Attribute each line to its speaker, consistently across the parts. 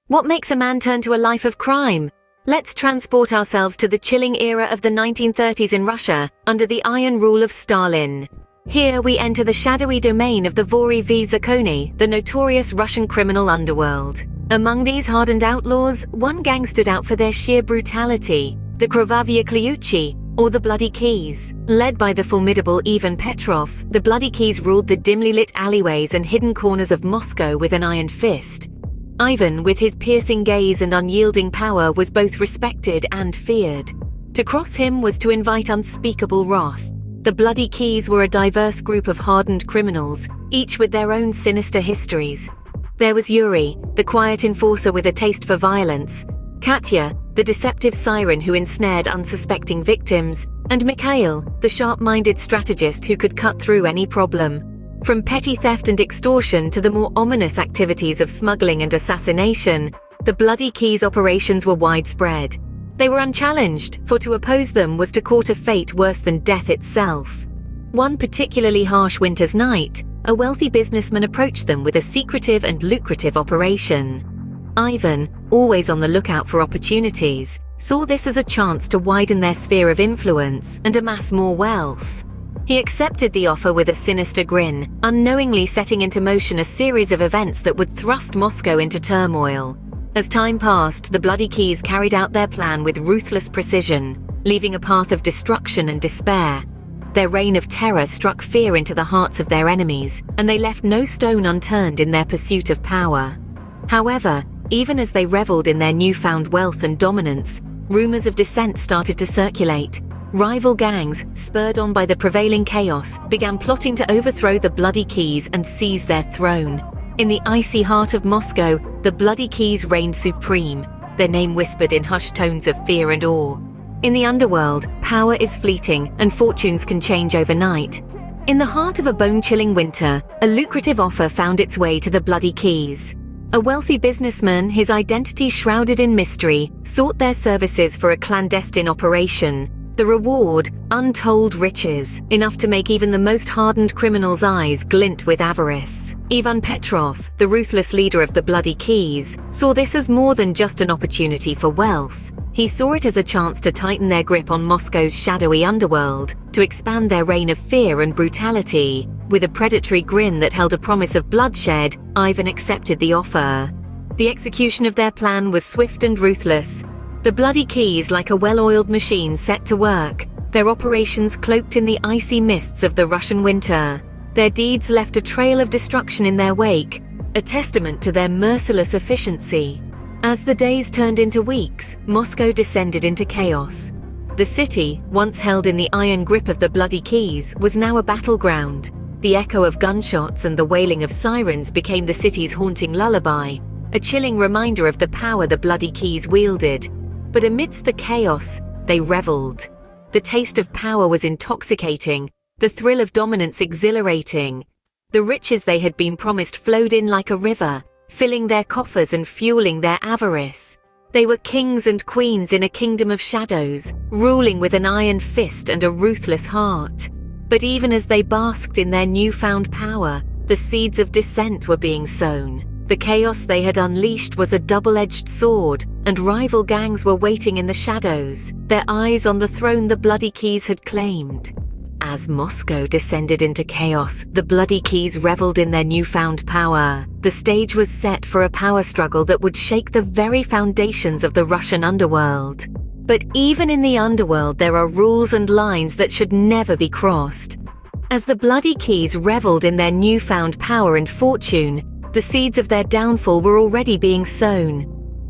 Speaker 1: What makes a man turn to a life of crime? Let's transport ourselves to the chilling era of the 1930s in Russia, under the iron rule of Stalin. Here we enter the shadowy domain of the Vory v. Zakone, the notorious Russian criminal underworld. Among these hardened outlaws, one gang stood out for their sheer brutality, the Krovavyye Klyuchi, or the Bloody Keys. Led by the formidable Ivan Petrov, the Bloody Keys ruled the dimly lit alleyways and hidden corners of Moscow with an iron fist. Ivan, with his piercing gaze and unyielding power, was both respected and feared. To cross him was to invite unspeakable wrath. The Bloody Keys were a diverse group of hardened criminals, each with their own sinister histories. There was Yuri, the quiet enforcer with a taste for violence, Katya, the deceptive siren who ensnared unsuspecting victims, and Mikhail, the sharp-minded strategist who could cut through any problem. From petty theft and extortion to the more ominous activities of smuggling and assassination, the Bloody Keys operations were widespread. They were unchallenged, for to oppose them was to court a fate worse than death itself. One particularly harsh winter's night, a wealthy businessman approached them with a secretive and lucrative operation. Ivan, always on the lookout for opportunities, saw this as a chance to widen their sphere of influence and amass more wealth. He accepted the offer with a sinister grin, unknowingly setting into motion a series of events that would thrust Moscow into turmoil. As time passed, the Bloody Keys carried out their plan with ruthless precision, leaving a path of destruction and despair. Their reign of terror struck fear into the hearts of their enemies, and they left no stone unturned in their pursuit of power. However, even as they reveled in their newfound wealth and dominance, rumors of dissent started to circulate. Rival gangs, spurred on by the prevailing chaos, began plotting to overthrow the Bloody Keys and seize their throne. In the icy heart of Moscow, the Bloody Keys reigned supreme, their name whispered in hushed tones of fear and awe. In the underworld, power is fleeting and fortunes can change overnight. In the heart of a bone-chilling winter, a lucrative offer found its way to the Bloody Keys. A wealthy businessman, his identity shrouded in mystery, sought their services for a clandestine operation. The reward, untold riches, enough to make even the most hardened criminal's eyes glint with avarice. Ivan Petrov, the ruthless leader of the Bloody Keys, saw this as more than just an opportunity for wealth. He saw it as a chance to tighten their grip on Moscow's shadowy underworld, to expand their reign of fear and brutality. With a predatory grin that held a promise of bloodshed, Ivan accepted the offer. The execution of their plan was swift and ruthless. The Bloody Keys, like a well-oiled machine, set to work, their operations cloaked in the icy mists of the Russian winter. Their deeds left a trail of destruction in their wake, a testament to their merciless efficiency. As the days turned into weeks, Moscow descended into chaos. The city, once held in the iron grip of the Bloody Keys, was now a battleground. The echo of gunshots and the wailing of sirens became the city's haunting lullaby, a chilling reminder of the power the Bloody Keys wielded. But amidst the chaos, they reveled. The taste of power was intoxicating, the thrill of dominance exhilarating. The riches they had been promised flowed in like a river, filling their coffers and fueling their avarice. They were kings and queens in a kingdom of shadows, ruling with an iron fist and a ruthless heart. But even as they basked in their newfound power, the seeds of dissent were being sown. The chaos they had unleashed was a double-edged sword, and rival gangs were waiting in the shadows, their eyes on the throne the Bloody Keys had claimed. As Moscow descended into chaos, the Bloody Keys reveled in their newfound power. The stage was set for a power struggle that would shake the very foundations of the Russian underworld. But even in the underworld, there are rules and lines that should never be crossed. As the Bloody Keys reveled in their newfound power and fortune, the seeds of their downfall were already being sown.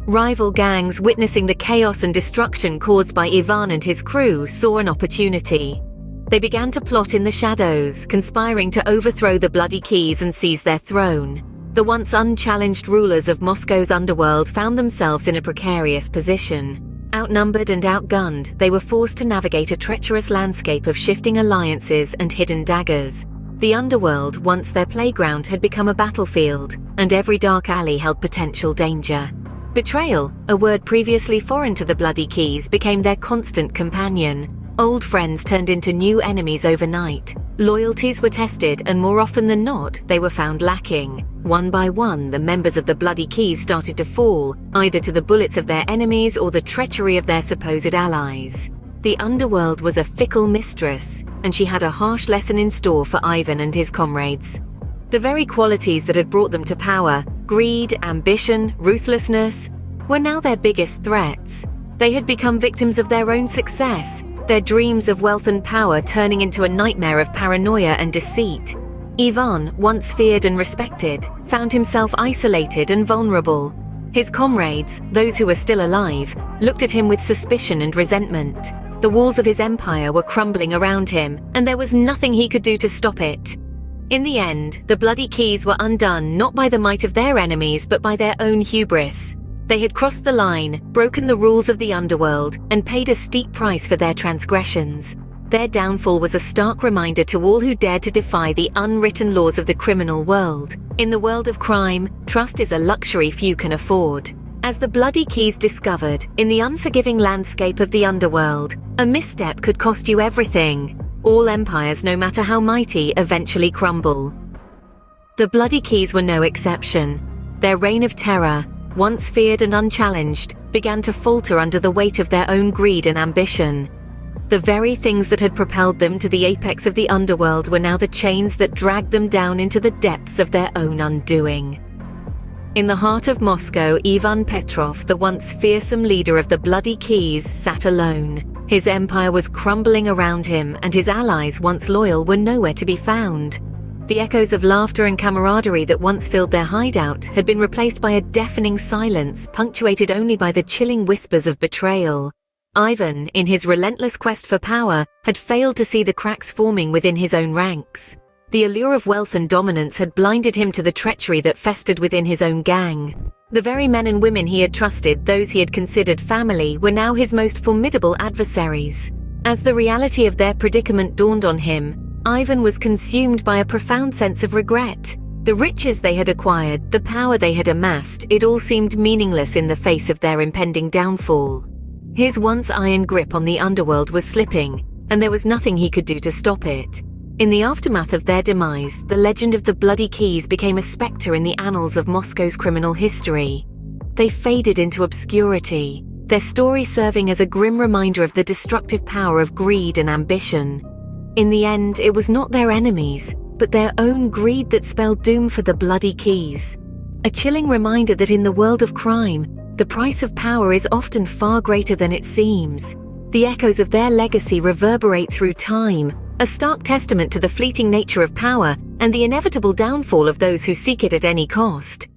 Speaker 1: Rival gangs, witnessing the chaos and destruction caused by Ivan and his crew, saw an opportunity. They began to plot in the shadows, conspiring to overthrow the Bloody Keys and seize their throne. The once unchallenged rulers of Moscow's underworld found themselves in a precarious position. Outnumbered and outgunned, they were forced to navigate a treacherous landscape of shifting alliances and hidden daggers. The underworld, once their playground, had become a battlefield, and every dark alley held potential danger. Betrayal, a word previously foreign to the Bloody Keys, became their constant companion. Old friends turned into new enemies overnight. Loyalties were tested, and more often than not, they were found lacking. One by one, the members of the Bloody Keys started to fall, either to the bullets of their enemies or the treachery of their supposed allies. The underworld was a fickle mistress, and she had a harsh lesson in store for Ivan and his comrades. The very qualities that had brought them to power, greed, ambition, ruthlessness, were now their biggest threats. They had become victims of their own success, their dreams of wealth and power turning into a nightmare of paranoia and deceit. Ivan, once feared and respected, found himself isolated and vulnerable. His comrades, those who were still alive, looked at him with suspicion and resentment. The walls of his empire were crumbling around him, and there was nothing he could do to stop it. In the end, the Bloody Keys were undone not by the might of their enemies but by their own hubris. They had crossed the line, broken the rules of the underworld, and paid a steep price for their transgressions. Their downfall was a stark reminder to all who dared to defy the unwritten laws of the criminal world. In the world of crime, trust is a luxury few can afford. As the Bloody Keys discovered, in the unforgiving landscape of the underworld, a misstep could cost you everything. All empires, no matter how mighty, eventually crumble. The Bloody Keys were no exception. Their reign of terror, once feared and unchallenged, began to falter under the weight of their own greed and ambition. The very things that had propelled them to the apex of the underworld were now the chains that dragged them down into the depths of their own undoing. In the heart of Moscow, Ivan Petrov, the once fearsome leader of the Bloody Keys, sat alone. His empire was crumbling around him, and his allies, once loyal, were nowhere to be found. The echoes of laughter and camaraderie that once filled their hideout had been replaced by a deafening silence, punctuated only by the chilling whispers of betrayal. Ivan, in his relentless quest for power, had failed to see the cracks forming within his own ranks. The allure of wealth and dominance had blinded him to the treachery that festered within his own gang. The very men and women he had trusted, those he had considered family, were now his most formidable adversaries. As the reality of their predicament dawned on him, Ivan was consumed by a profound sense of regret. The riches they had acquired, the power they had amassed, it all seemed meaningless in the face of their impending downfall. His once iron grip on the underworld was slipping, and there was nothing he could do to stop it. In the aftermath of their demise, the legend of the Bloody Keys became a spectre in the annals of Moscow's criminal history. They faded into obscurity, their story serving as a grim reminder of the destructive power of greed and ambition. In the end, it was not their enemies, but their own greed that spelled doom for the Bloody Keys. A chilling reminder that in the world of crime, the price of power is often far greater than it seems. The echoes of their legacy reverberate through time, a stark testament to the fleeting nature of power and the inevitable downfall of those who seek it at any cost.